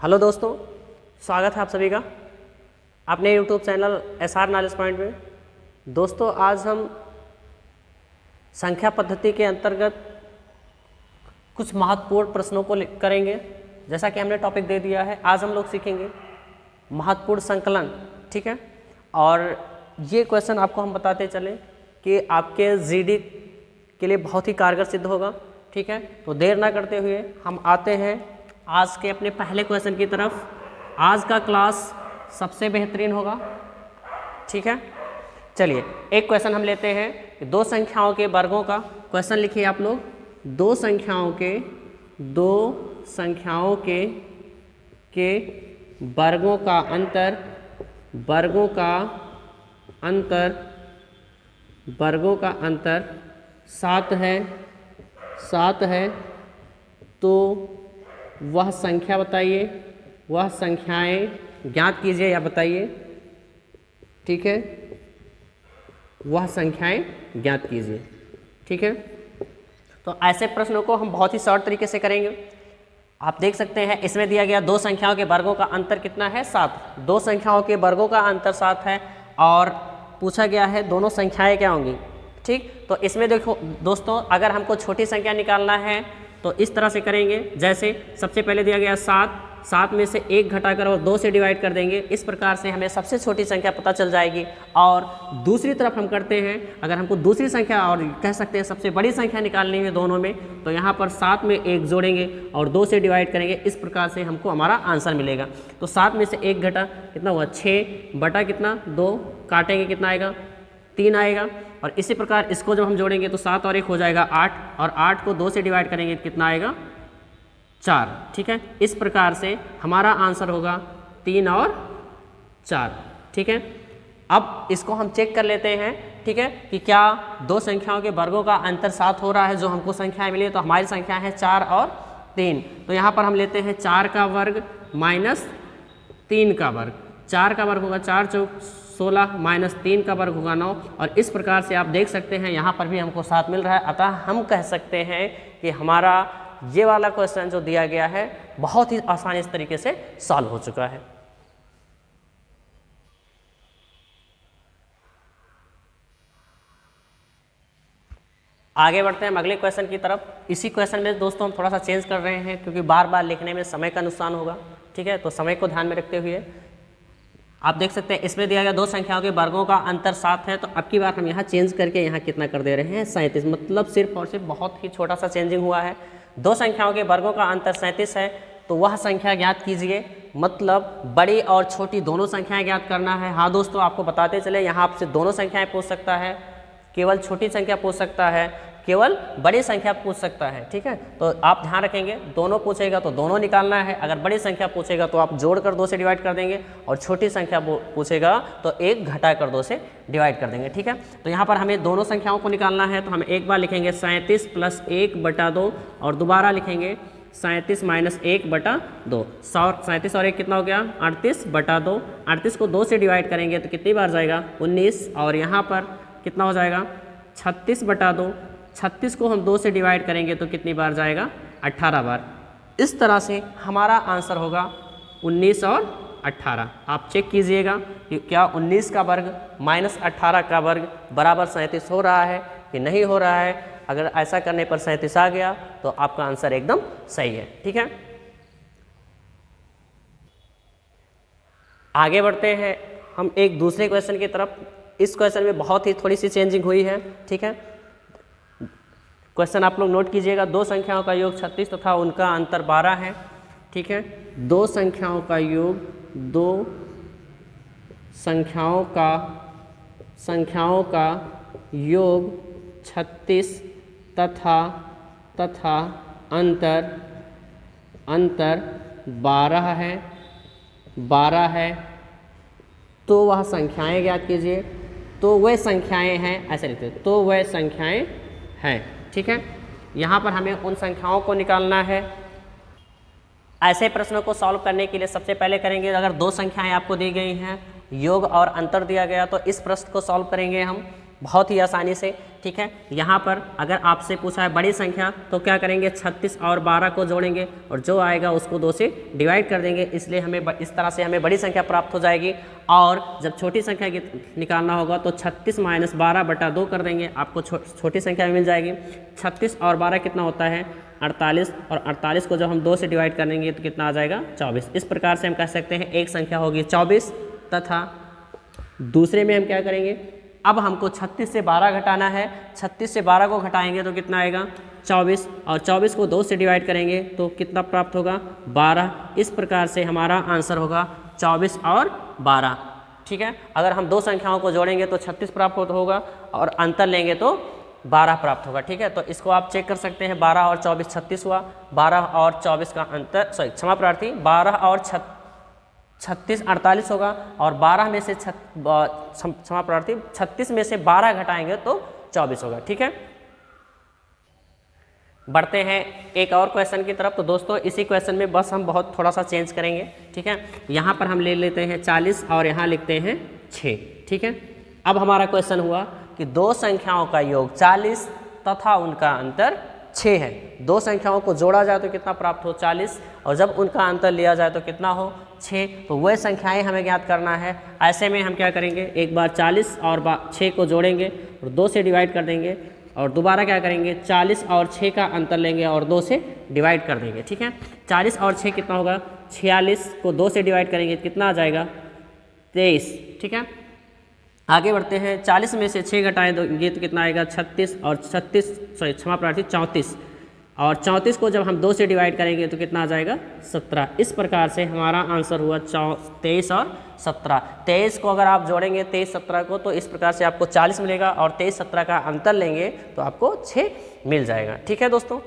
Hello दोस्तों, स्वागत है आप सभी का अपने YouTube channel SR knowledge point में। दोस्तों, आज हम संख्या पद्धति के अंतर्गत कुछ महत्वपूर्ण प्रश्नों को करेंगे। जैसा कि हमने टॉपिक दे दिया है, आज हम लोग सीखेंगे महत्वपूर्ण संकलन, ठीक है। और ये क्वेश्चन आपको हम बताते चलें कि आपके GD के लिए बहुत ही कारगर सिद्ध होगा, ठीक है। तो देर ना करते हुए हम आते हैं आज के अपने पहले क्वेश्चन की तरफ। आज का क्लास सबसे बेहतरीन होगा, ठीक है। चलिए, एक क्वेश्चन हम लेते हैं कि दो संख्याओं के वर्गों का। क्वेश्चन लिखिए आप लोग, दो संख्याओं के वर्गों का अंतर 7 है, तो वह संख्या बताइए, वह संख्याएं ज्ञात कीजिए या बताइए, ठीक है। वह संख्याएं ज्ञात कीजिए, ठीक है। तो ऐसे प्रश्नों को हम बहुत ही शॉर्ट तरीके से करेंगे। आप देख सकते हैं इसमें दिया गया दो संख्याओं के वर्गों का अंतर कितना है, 7। दो संख्याओं के वर्गों का अंतर 7 है और पूछा गया है दोनों संख्याएं क्या होंगी, ठीक। तो इसमें देखो दोस्तों, अगर हमको छोटी संख्या निकालना है तो इस तरह से करेंगे। जैसे सबसे पहले दिया गया 7 में से 1 घटाकर और 2 से डिवाइड कर देंगे। इस प्रकार से हमें सबसे छोटी संख्या पता चल जाएगी। और दूसरी तरफ हम करते हैं, अगर हमको दूसरी संख्या और कह सकते हैं सबसे बड़ी संख्या निकालनी है दोनों में, तो यहाँ पर 7 में 1 जोड़ेंगे और 2 से डिवाइड करेंगे। इस प्रकार से हमको हमारा आंसर मिलेगा। तो 7 में से 1 घटा कितना हुआ, 6 बटा कितना 2, काटेंगे कितना आएगा, 3 आएगा। और इसी प्रकार इसको जब हम जोड़ेंगे तो 7 और 1 हो जाएगा 8, और 8 को 2 से डिवाइड करेंगे कितना आएगा, 4, ठीक है। इस प्रकार से हमारा आंसर होगा 3 और 4, ठीक है। अब इसको हम चेक कर लेते हैं, ठीक है, कि क्या दो संख्याओं के वर्गों का अंतर 7 हो रहा है। जो हमको संख्याएं मिली, तो हमारी संख्या है 4 और 3। तो यहाँ पर हम लेते हैं 4 का वर्ग माइनस 3 का वर्ग। 4 का वर्ग होगा 4 चौक 16 माइनस 3 का वर्ग होगा 9। और इस प्रकार से आप देख सकते हैं यहाँ पर भी हमको 7 मिल रहा है। अतः हम कह सकते हैं कि हमारा ये वाला क्वेश्चन जो दिया गया है बहुत ही आसानी इस तरीके से सॉल्व हो चुका है। आगे बढ़ते हैं हम अगले क्वेश्चन की तरफ। इसी क्वेश्चन में दोस्तों हम थोड़ा सा चेंज कर रहे हैं, क्योंकि बार बार लिखने में समय का नुकसान होगा, ठीक है। तो समय को ध्यान में रखते हुए आप देख सकते हैं इसमें दिया गया दो संख्याओं के वर्गों का अंतर 7 है। तो अब की बार हम यहाँ चेंज करके यहाँ कितना कर दे रहे हैं, 37। मतलब सिर्फ और सिर्फ बहुत ही छोटा सा चेंजिंग हुआ है। दो संख्याओं के वर्गों का अंतर 37 है, तो वह संख्या ज्ञात कीजिए। मतलब बड़ी और छोटी दोनों संख्याएं ज्ञात करना है। हाँ दोस्तों, आपको बताते चले, यहाँ आपसे दोनों संख्याएं पूछ सकता है, केवल छोटी संख्या पूछ सकता है, केवल बड़ी संख्या पूछ सकता है, ठीक है। तो आप ध्यान रखेंगे, दोनों पूछेगा तो दोनों निकालना है। अगर बड़ी संख्या पूछेगा तो आप जोड़कर 2 से डिवाइड कर देंगे, और छोटी संख्या पूछेगा तो 1 घटाकर 2 से डिवाइड कर देंगे, ठीक है। तो यहाँ पर हमें दोनों संख्याओं को निकालना है। तो हम एक बार लिखेंगे 37 प्लस 1 बटा 2, और दोबारा लिखेंगे 37 माइनस 1 बटा 2। 37 और 1 कितना हो गया, 38 बटा 2। 38 को 2 से डिवाइड करेंगे तो कितनी बार जाएगा, 19। और यहाँ पर कितना हो जाएगा, 36 बटा 2। 36 को हम 2 से डिवाइड करेंगे तो कितनी बार जाएगा, 18 बार। इस तरह से हमारा आंसर होगा 19 और 18। आप चेक कीजिएगा कि क्या 19 का वर्ग माइनस 18 का वर्ग बराबर 37 हो रहा है कि नहीं हो रहा है। अगर ऐसा करने पर 37 आ गया तो आपका आंसर एकदम सही है, ठीक है। आगे बढ़ते हैं हम एक दूसरे क्वेश्चन की तरफ। इस क्वेश्चन में बहुत ही थोड़ी सी चेंजिंग हुई है, ठीक है। क्वेश्चन आप लोग नोट कीजिएगा। दो संख्याओं का योग 36 तथा उनका अंतर 12 है, ठीक है। दो संख्याओं का योग 36 तथा अंतर 12 है, तो वह संख्याएं ज्ञात कीजिए। तो वह संख्याएं हैं, ऐसे लिखते हैं, तो वह संख्याएं हैं, ठीक है। यहाँ पर हमें उन संख्याओं को निकालना है। ऐसे प्रश्नों को सॉल्व करने के लिए सबसे पहले करेंगे, अगर दो संख्याएं आपको दी गई हैं, योग और अंतर दिया गया, तो इस प्रश्न को सॉल्व करेंगे हम। बहुत ही आसानी से। ठीक है, यहाँ पर अगर आपसे पूछा है बड़ी संख्या तो क्या करेंगे, 36 और 12 को जोड़ेंगे और जो आएगा उसको 2 से डिवाइड कर देंगे, इसलिए हमें इस तरह से हमें बड़ी संख्या प्राप्त हो जाएगी। और जब छोटी संख्या निकालना होगा तो 36 - 12/2 कर देंगे, आपको छोटी संख्या मिल जाएगी। 36 और 12 कितना होता है, 48, और 48 को जब हम 2 से डिवाइड करेंगे तो कितना आ जाएगा, 24। इस प्रकार से हम कह सकते हैं एक संख्या होगी 24, तथा दूसरे में हम क्या करेंगे, अब हमको 36 से 12 घटाना है, 36 से 12 को घटाएंगे तो कितना आएगा, 24, और 24 को 2 से डिवाइड करेंगे तो कितना प्राप्त होगा, 12। इस प्रकार से हमारा आंसर होगा 24 और 12। ठीक है, अगर हम दो संख्याओं को जोड़ेंगे तो 36 प्राप्त होगा और अंतर लेंगे तो 12 प्राप्त होगा। ठीक है, तो इसको आप चेक कर सकते हैं, 12 और 24 36 हुआ, 12 और 24 का अंतर, सॉरी क्षमा प्रार्थी, 12 और 36 48 होगा, और 12 में से क्षमा प्रार्थी 36 में से 12 घटाएंगे तो 24 होगा। ठीक है, बढ़ते हैं एक और क्वेश्चन की तरफ। तो दोस्तों इसी क्वेश्चन में बस हम बहुत थोड़ा सा चेंज करेंगे। ठीक है, यहाँ पर हम ले लेते हैं 40 और यहाँ लिखते हैं 6। ठीक है, अब हमारा क्वेश्चन हुआ कि दो संख्याओं का योग 40 तथा उनका अंतर 6 है। दो संख्याओं को जोड़ा जाए तो कितना प्राप्त हो, 40, और जब उनका अंतर लिया जाए तो कितना हो, 6। तो वह संख्याएं हमें ज्ञात करना है। ऐसे में हम क्या करेंगे, एक बार 40 और 6 को जोड़ेंगे और 2 से डिवाइड कर देंगे, और दोबारा क्या करेंगे, 40 और 6 का अंतर लेंगे और 2 से डिवाइड कर देंगे। ठीक है, 40 और 6 कितना होगा, 46 को 2 से डिवाइड करेंगे कितना आ जाएगा, 23। ठीक है, आगे बढ़ते हैं, 40 में से 6 घटाएंगे तो कितना आएगा, 36, और 34, और 34 को जब हम 2 से डिवाइड करेंगे तो कितना आ जाएगा, 17। इस प्रकार से हमारा आंसर हुआ 23 और 17। 23 को अगर आप जोड़ेंगे 23 17 को तो इस प्रकार से आपको 40 मिलेगा, और 23 17 का अंतर लेंगे तो आपको 6 मिल जाएगा। ठीक है दोस्तों,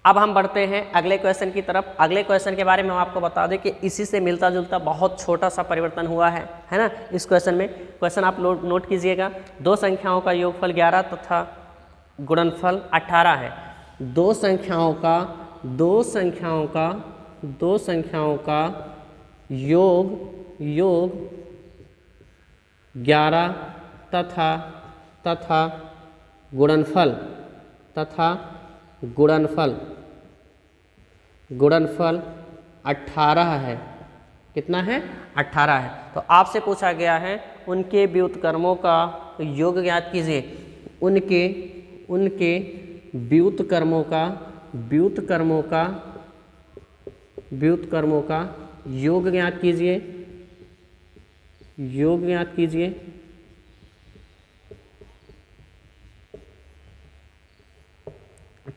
अब हम बढ़ते हैं अगले क्वेश्चन की तरफ। अगले क्वेश्चन के बारे में हम आपको बता दें कि इसी से मिलता जुलता बहुत छोटा सा परिवर्तन हुआ है ना। इस क्वेश्चन में, क्वेश्चन आप नोट कीजिएगा, दो संख्याओं का योगफल 11 तथा गुणनफल 18 है। दो संख्याओं का योग 11 तथा गुणनफल 18 है। कितना है, 18 है। तो आपसे पूछा गया है उनके व्युत्क्रमों का योग ज्ञात कीजिए। उनके व्युत्क्रमों का योग ज्ञात कीजिए।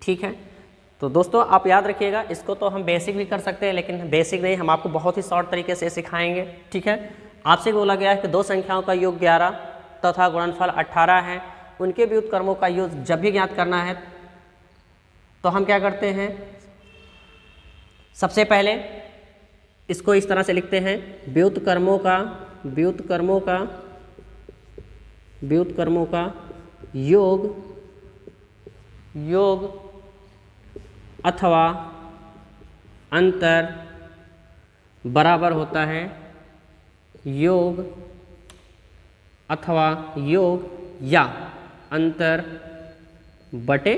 ठीक है, तो दोस्तों आप याद रखिएगा, इसको तो हम बेसिक भी कर सकते हैं, लेकिन बेसिक नहीं, हम आपको बहुत ही शॉर्ट तरीके से सिखाएंगे। ठीक है, आपसे बोला गया है कि दो संख्याओं का योग 11 तथा गुणनफल 18 है। उनके व्युत्क्रमों का योग जब भी ज्ञात करना है तो हम क्या करते हैं, सबसे पहले इसको इस तरह से लिखते हैं, व्युत्क्रमों का योग अथवा अंतर बराबर होता है योग अथवा योग या अंतर बटे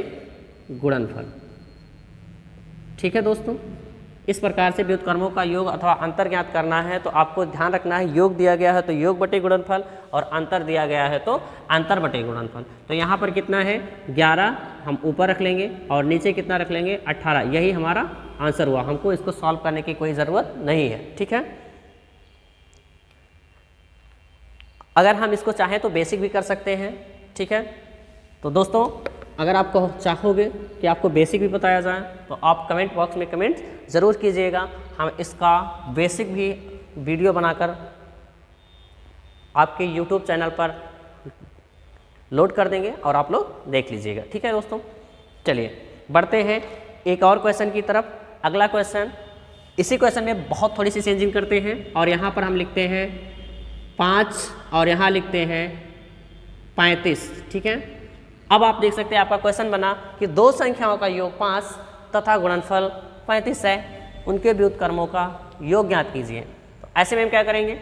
गुणनफल। ठीक है दोस्तों, इस प्रकार से व्युत्क्रमों का योग अथवा अंतर ज्ञात करना है तो आपको ध्यान रखना है, योग दिया गया है तो योग बटे गुणनफल, और अंतर दिया गया है तो अंतर बटे गुणनफल। तो यहाँ पर कितना है, 11 हम ऊपर रख लेंगे और नीचे कितना रख लेंगे, 18। यही हमारा आंसर हुआ, हमको इसको सॉल्व करने की कोई ज़रूरत नहीं है। ठीक है, अगर हम इसको चाहें तो बेसिक भी कर सकते हैं। ठीक है, तो दोस्तों अगर आपको चाहोगे कि आपको बेसिक भी बताया जाए तो आप कमेंट बॉक्स में कमेंट ज़रूर कीजिएगा, हम इसका बेसिक भी वीडियो बनाकर आपके YouTube चैनल पर लोड कर देंगे और आप लोग देख लीजिएगा। ठीक है दोस्तों, चलिए बढ़ते हैं एक और क्वेश्चन की तरफ। अगला क्वेश्चन, इसी क्वेश्चन में बहुत थोड़ी सी चेंजिंग करते हैं और यहाँ पर हम लिखते हैं 5 और यहाँ लिखते हैं 35। ठीक है, अब आप देख सकते हैं आपका क्वेश्चन बना कि दो संख्याओं का योग 5 तथा गुणनफल 35 है, उनके व्युत्क्रमों का योग ज्ञात कीजिए। तो ऐसे में हम क्या करेंगे,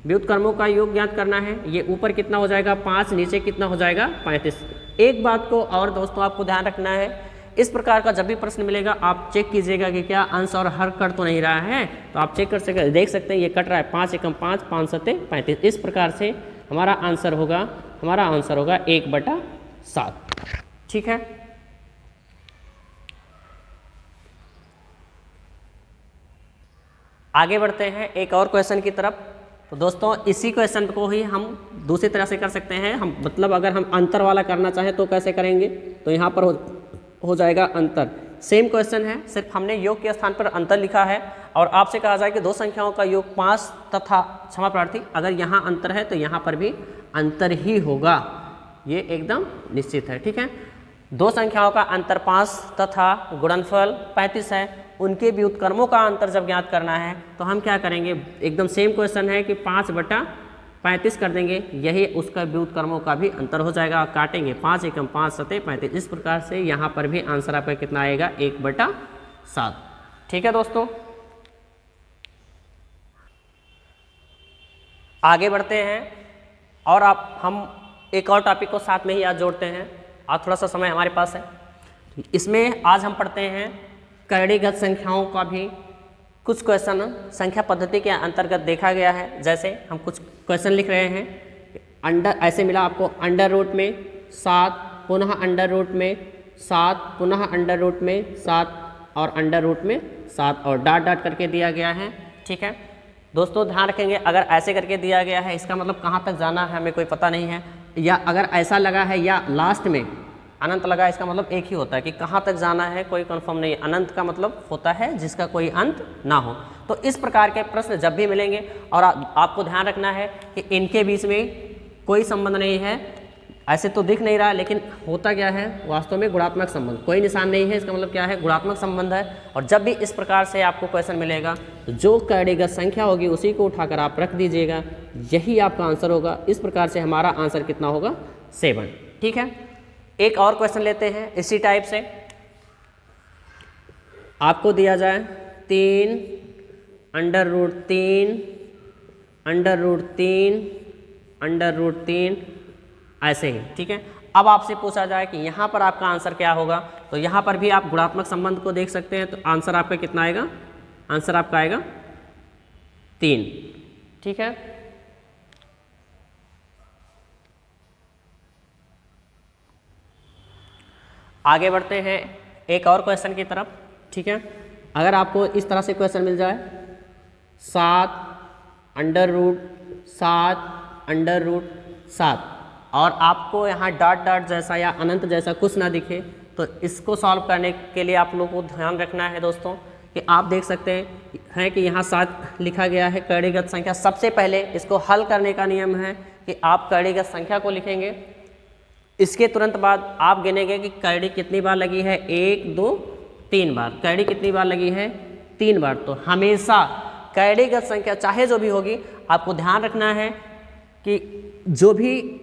व्युत्क्रमों का योग ज्ञात करना है। ये ऊपर कितना हो जाएगा 5, नीचे कितना हो जाएगा 35। एक बात को और दोस्तों आपको ध्यान रखना है, इस प्रकार का जब भी प्रश्न मिलेगा आप चेक कीजिएगा कि क्या अंश और हर कट तो नहीं रहा है। तो आप चेक कर सकते, देख सकते हैं ये कट रहा है 5 एकम 5, 5 सत्ते 35। इस प्रकार से हमारा आंसर होगा 1/7। ठीक है। आगे बढ़ते हैं एक और क्वेश्चन की तरफ। तो दोस्तों इसी क्वेश्चन को ही हम दूसरी तरह से कर सकते हैं। हम मतलब अगर हम अंतर वाला करना चाहें तो कैसे करेंगे, तो यहाँ पर हो जाएगा अंतर। सेम क्वेश्चन है, सिर्फ हमने योग के स्थान पर अंतर लिखा है और आपसे कहा जाए कि दो संख्याओं का योग 5 तथा क्षमा प्रार्थी, अगर यहाँ अंतर है तो यहाँ पर भी अंतर ही होगा, ये एकदम निश्चित है। ठीक है। दो संख्याओं का अंतर 5 तथा गुणनफल 35 है, उनके व्युत्क्रमों का अंतर जब ज्ञात करना है तो हम क्या करेंगे, एकदम सेम क्वेश्चन है कि 5/35 कर देंगे, यही उसका व्युत्क्रमों का भी अंतर हो जाएगा। काटेंगे 5 एकम 5 सत्ते 35। इस प्रकार से यहाँ पर भी आंसर आपका कितना आएगा 1/7। ठीक है दोस्तों। आगे बढ़ते हैं और हम एक और टॉपिक को साथ में ही आज जोड़ते हैं। आज थोड़ा सा समय हमारे पास है, इसमें आज हम पढ़ते हैं करणीगत संख्याओं का भी कुछ क्वेश्चन संख्या पद्धति के अंतर्गत देखा गया है। जैसे हम कुछ क्वेश्चन लिख रहे हैं, ऐसे मिला आपको अंडर रूट में 7, पुनः अंडर रूट में 7, पुनः अंडर रूट में 7 और अंडर रूट में 7 और डॉट डॉट करके दिया गया है। ठीक है दोस्तों, ध्यान रखेंगे अगर ऐसे करके दिया गया है इसका मतलब कहाँ तक जाना है हमें कोई पता नहीं है, या अगर ऐसा लगा है या लास्ट में अनंत लगा, इसका मतलब एक ही होता है कि कहाँ तक जाना है कोई कंफर्म नहीं। अनंत का मतलब होता है जिसका कोई अंत ना हो। तो इस प्रकार के प्रश्न जब भी मिलेंगे और आपको ध्यान रखना है कि इनके बीच में कोई संबंध नहीं है। ऐसे तो दिख नहीं रहा लेकिन होता क्या है वास्तव में गुणात्मक संबंध, कोई निशान नहीं है, इसका मतलब क्या है गुणात्मक संबंध है। और जब भी इस प्रकार से आपको क्वेश्चन मिलेगा तो जो करणीगत संख्या होगी उसी को उठाकर आप रख दीजिएगा, यही आपका आंसर होगा। इस प्रकार से हमारा आंसर कितना होगा 7। ठीक है। एक और क्वेश्चन लेते हैं इसी टाइप से। आपको दिया जाए 3 under root 3 under root 3 under root 3 ऐसे ही। ठीक है। अब आपसे पूछा जाए कि यहाँ पर आपका आंसर क्या होगा, तो यहाँ पर भी आप गुणात्मक संबंध को देख सकते हैं। तो आंसर आपका कितना आएगा, आंसर आपका आएगा 3। ठीक है। आगे बढ़ते हैं एक और क्वेश्चन की तरफ। ठीक है। अगर आपको इस तरह से क्वेश्चन मिल जाए 7 अंडर रूट 7 अंडर रूट 7 और आपको यहाँ डॉट डॉट जैसा या अनंत जैसा कुछ ना दिखे, तो इसको सॉल्व करने के लिए आप लोगों को ध्यान रखना है दोस्तों कि आप देख सकते हैं कि यहाँ 7 लिखा गया है करणीगत संख्या। सबसे पहले इसको हल करने का नियम है कि आप करणीगत संख्या को लिखेंगे, इसके तुरंत बाद आप गिनेंगे कि करड़ी कितनी बार लगी है, 1 2 3 बार। करड़ी कितनी बार लगी है, 3 बार। तो हमेशा करणीगत संख्या चाहे जो भी होगी, आपको ध्यान रखना है कि जो भी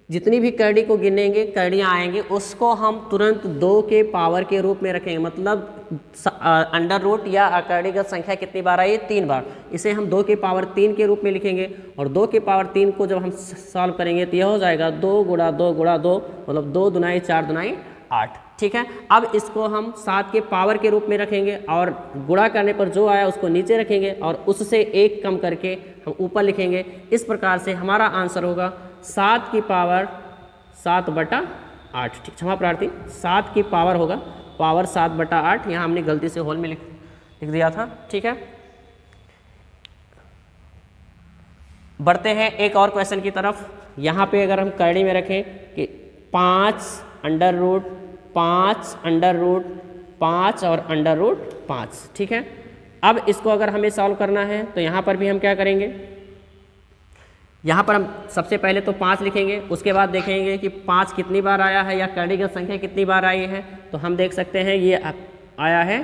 जितनी भी करड़ी को गिनेंगे करड़ियाँ आएंगी उसको हम तुरंत 2 के पावर के रूप में रखेंगे। मतलब अंडर रूट या करणीगत संख्या कितनी बार आई, 3 बार। इसे हम 2 के पावर 3 के रूप में लिखेंगे और 2 के पावर 3 को जब हम सॉल्व करेंगे तो यह हो जाएगा 2 गुणा 2 गुणा 2, मतलब 2 दुनाई 4 दुनाई 8। ठीक है। अब इसको हम 7 के पावर के रूप में रखेंगे और गुणा करने पर जो आया उसको नीचे रखेंगे और उससे 1 कम करके हम ऊपर लिखेंगे। इस प्रकार से हमारा आंसर होगा 7 की पावर 7/8। क्षमा प्रार्थी, 7 की पावर होगा पावर 7/8। यहाँ हमने गलती से होल में लिख दिया था। ठीक है। बढ़ते हैं एक और क्वेश्चन की तरफ। यहाँ पे अगर हम करणी में रखें कि 5 अंडर रूट 5 अंडर रूट 5 और अंडर रूट 5। ठीक है। अब इसको अगर हमें सॉल्व करना है तो यहाँ पर भी हम क्या करेंगे, यहाँ पर हम सबसे पहले तो 5 लिखेंगे, उसके बाद देखेंगे कि 5 कितनी बार आया है या करणीगत संख्या कितनी बार आई है। तो हम देख सकते हैं ये आया है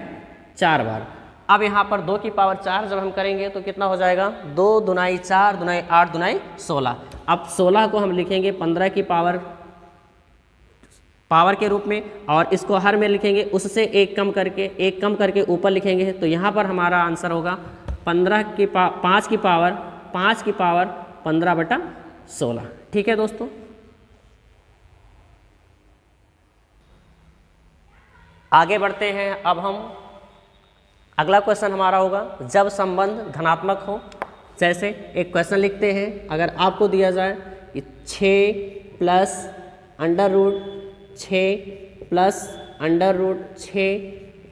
4 बार। अब यहाँ पर 2 की पावर 4 जब हम करेंगे तो कितना हो जाएगा, 2 दुनाई 4 दुनाई 8 दुनाई 16। अब 16 को हम लिखेंगे 15 की पावर के रूप में और इसको हर में लिखेंगे, उससे 1 कम करके ऊपर लिखेंगे। तो यहाँ पर हमारा आंसर होगा 5 की पावर 5 की पावर 15/16। ठीक है दोस्तों। आगे बढ़ते हैं। अब हम अगला क्वेश्चन हमारा होगा जब संबंध धनात्मक हो। जैसे एक क्वेश्चन लिखते हैं, अगर आपको दिया जाए कि 6 plus under root 6 plus under root 6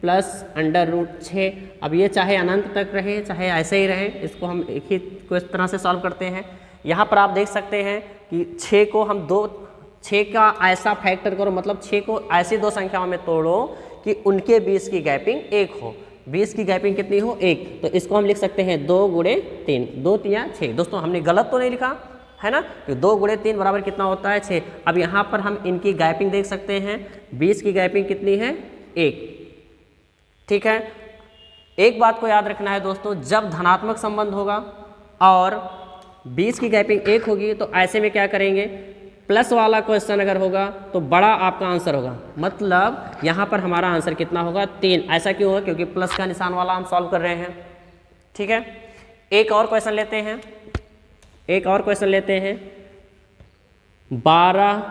plus under root 6, अब ये चाहे अनंत तक रहे चाहे ऐसे ही रहे, इसको हम एक ही किस तरह से सॉल्व करते हैं। यहाँ पर आप देख सकते हैं कि 6 को हम 6 का ऐसा फैक्टर करो, मतलब 6 को ऐसी दो संख्याओं में तोड़ो कि उनके बीच की गैपिंग 1 हो। 20 की गैपिंग कितनी हो? 1। तो इसको हम लिख सकते हैं 2 गुणे 3, 2 तिया 6। दोस्तों हमने गलत तो नहीं लिखा है ना, कि 2 गुणे 3 बराबर कितना होता है? 6। अब यहाँ पर हम इनकी गैपिंग देख सकते हैं, 20 की गैपिंग कितनी है? 1। ठीक है। एक बात को याद रखना है दोस्तों, जब धनात्मक संबंध होगा और 20 की गैपिंग 1 होगी तो ऐसे में क्या करेंगे, प्लस वाला क्वेश्चन अगर होगा तो बड़ा आपका आंसर होगा, मतलब यहाँ पर हमारा आंसर कितना होगा? 3। ऐसा क्यों होगा? क्योंकि प्लस का निशान वाला हम सॉल्व कर रहे हैं। ठीक है। एक और क्वेश्चन लेते हैं, 12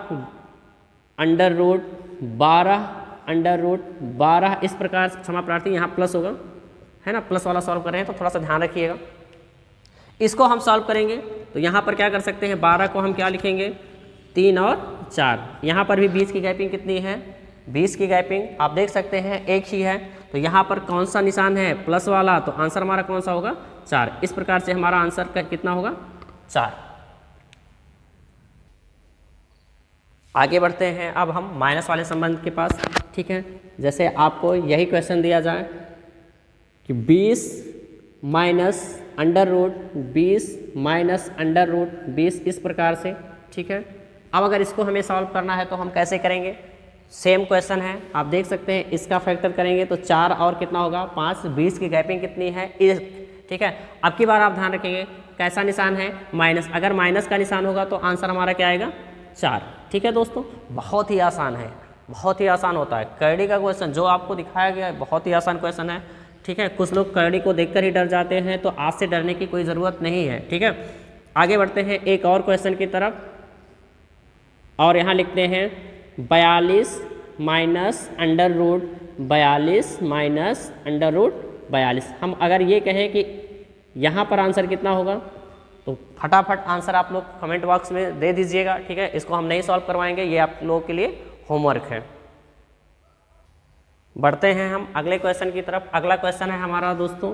अंडर रूट 12 इस प्रकार से, क्षमा प्रार्थी यहाँ प्लस होगा है ना, प्लस वाला सॉल्व कर रहे हैं तो थोड़ा सा ध्यान रखिएगा। इसको हम सॉल्व करेंगे तो यहाँ पर क्या कर सकते हैं, 12 को हम क्या लिखेंगे? 3 और 4। यहाँ पर भी 20 की गैपिंग कितनी है? 20 की गैपिंग आप देख सकते हैं 1 ही है, तो यहाँ पर कौन सा निशान है? प्लस वाला, तो आंसर हमारा कौन सा होगा? 4। इस प्रकार से हमारा आंसर कितना होगा? 4। आगे बढ़ते हैं अब हम माइनस वाले संबंध के पास। ठीक है। जैसे आपको यही क्वेश्चन दिया जाए कि 20 minus under root 20 minus under root 20 इस प्रकार से। ठीक है। अब अगर इसको हमें सॉल्व करना है तो हम कैसे करेंगे? सेम क्वेश्चन है, आप देख सकते हैं, इसका फैक्टर करेंगे तो 4 और कितना होगा? 5। 20 की गैपिंग कितनी है? 1। ठीक है। अब की बार आप ध्यान रखेंगे कैसा निशान है? माइनस। अगर माइनस का निशान होगा तो आंसर हमारा क्या आएगा? 4। ठीक है दोस्तों, बहुत ही आसान है, बहुत ही आसान होता है। करड़ी का क्वेश्चन जो आपको दिखाया गया है बहुत ही आसान क्वेश्चन है। ठीक है। कुछ लोग करड़ी को देखकर ही डर जाते हैं, तो आज से डरने की कोई ज़रूरत नहीं है। ठीक है। आगे बढ़ते हैं एक और क्वेश्चन की तरफ, और यहाँ लिखते हैं 42 minus under root 42 minus under root 42। हम अगर ये कहें कि यहाँ पर आंसर कितना होगा, तो फटाफट आंसर आप लोग कमेंट बॉक्स में दे दीजिएगा। ठीक है। इसको हम नहीं सॉल्व करवाएंगे, ये आप लोगों के लिए होमवर्क है। बढ़ते हैं हम अगले क्वेश्चन की तरफ। अगला क्वेश्चन है हमारा दोस्तों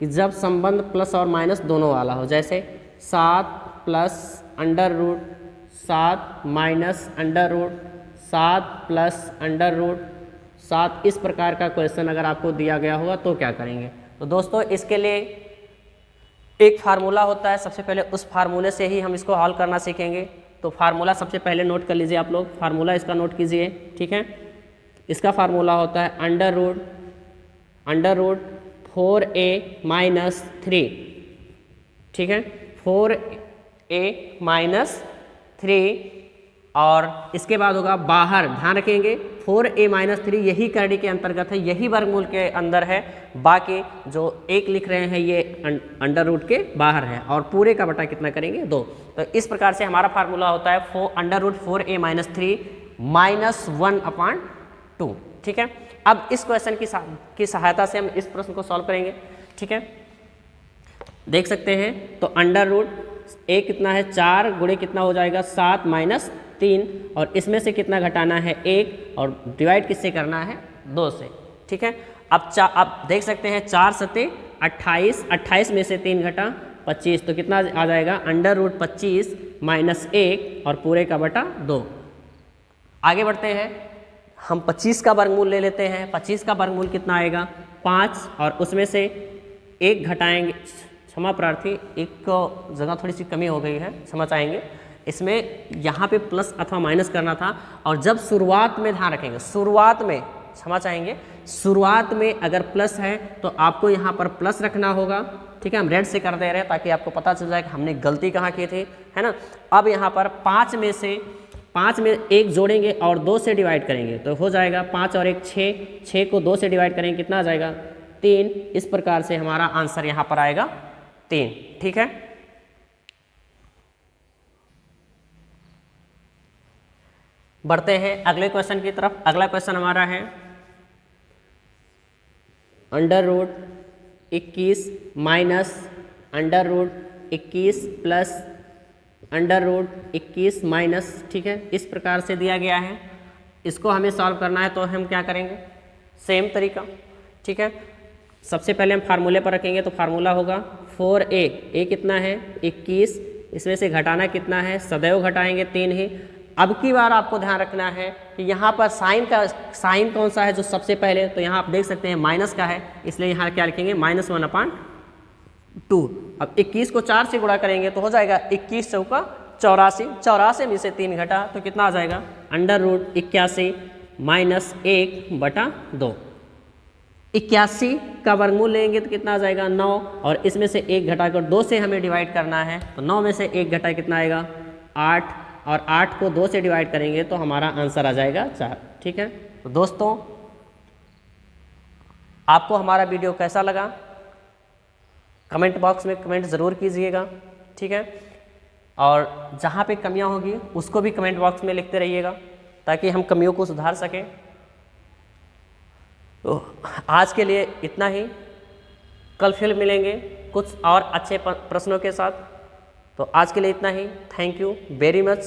कि जब संबंध प्लस और माइनस दोनों वाला हो, जैसे 7 plus under root 7 minus under root 7 plus under root 7 इस प्रकार का क्वेश्चन अगर आपको दिया गया होगा तो क्या करेंगे? तो दोस्तों इसके लिए एक फार्मूला होता है, सबसे पहले उस फार्मूले से ही हम इसको हल करना सीखेंगे। तो फार्मूला सबसे पहले नोट कर लीजिए आप लोग, फार्मूला इसका नोट कीजिए। ठीक है। इसका फार्मूला होता है अंडर रूट 4a माइनस 3। ठीक है। 4a माइनस 3, और इसके बाद होगा बाहर, ध्यान रखेंगे 4a माइनस 3 यही करड़ी के अंतर्गत है, यही वर्गमूल के अंदर है। बाकी जो एक लिख रहे हैं ये अंडर रूट के बाहर है, और पूरे का बटा कितना करेंगे? 2। तो इस प्रकार से हमारा फार्मूला होता है under root 4a minus 3 minus 1/2। ठीक है। अब इस क्वेश्चन की सहायता से हम इस प्रश्न को सॉल्व करेंगे। ठीक है। देख सकते हैं तो अंडर रूट a कितना है? 4 गुणे कितना हो जाएगा? 7 माइनस 3, और इसमें से कितना घटाना है? 1, और डिवाइड किससे करना है? 2 से। ठीक है। अब देख सकते हैं 4 सते 28, 28 में से 3 घटा 25, तो कितना आ जाएगा? अंडर रूट 25 माइनस 1 और पूरे का बटा 2। आगे बढ़ते हैं, हम 25 का वर्गमूल ले लेते हैं। 25 का वर्गमूल कितना आएगा? 5, और उसमें से 1 घटाएंगे, क्षमा प्रार्थी, एक जगह थोड़ी सी कमी हो गई है, क्षमा चाहेंगे। इसमें यहाँ पे प्लस अथवा माइनस करना था, और जब शुरुआत में, ध्यान रखेंगे शुरुआत में, क्षमा चाहेंगे, शुरुआत में अगर प्लस है तो आपको यहाँ पर प्लस रखना होगा। ठीक है। हम रेड से कर दे रहे हैं ताकि आपको पता चल जाए कि हमने गलती कहाँ की थी, है ना। अब यहाँ पर 5 में 1 जोड़ेंगे और 2 से डिवाइड करेंगे तो हो जाएगा 5 और 1 6, 6 को 2 से डिवाइड करेंगे कितना आ जाएगा? 3। इस प्रकार से हमारा आंसर यहाँ पर आएगा 3। ठीक है। बढ़ते हैं अगले क्वेश्चन की तरफ। अगला क्वेश्चन हमारा है √21 माइनस √21 प्लस √21 माइनस, ठीक है, इस प्रकार से दिया गया है। इसको हमें सॉल्व करना है तो हम क्या करेंगे, सेम तरीका, ठीक है। सबसे पहले हम फार्मूले पर रखेंगे तो फार्मूला होगा 4a, a कितना है 21, इसमें से घटाना कितना है, सदैव घटाएंगे 3 ही। अब की बार आपको ध्यान रखना है कि यहाँ पर साइन कौन सा है जो सबसे पहले, तो यहाँ आप देख सकते हैं माइनस का है, इसलिए यहाँ क्या लिखेंगे -1/2। अब 21 को 4 से गुणा करेंगे तो हो जाएगा 21 चौका 84, 84 में से 3 घटा तो कितना आ जाएगा √81 माइनस 1/2। 81 का वर्गमूल लेंगे तो कितना आ जाएगा 9, और इसमें से 1 घटाकर 2 से हमें डिवाइड करना है, तो 9 में से 1 घटा कितना आएगा 8, और 8 को 2 से डिवाइड करेंगे तो हमारा आंसर आ जाएगा 4, ठीक है। तो दोस्तों आपको हमारा वीडियो कैसा लगा कमेंट बॉक्स में कमेंट ज़रूर कीजिएगा, ठीक है। और जहाँ पे कमियाँ होगी उसको भी कमेंट बॉक्स में लिखते रहिएगा ताकि हम कमियों को सुधार सकें। तो आज के लिए इतना ही, कल फिर मिलेंगे कुछ और अच्छे प्रश्नों के साथ। तो आज के लिए इतना ही। Thank you very much.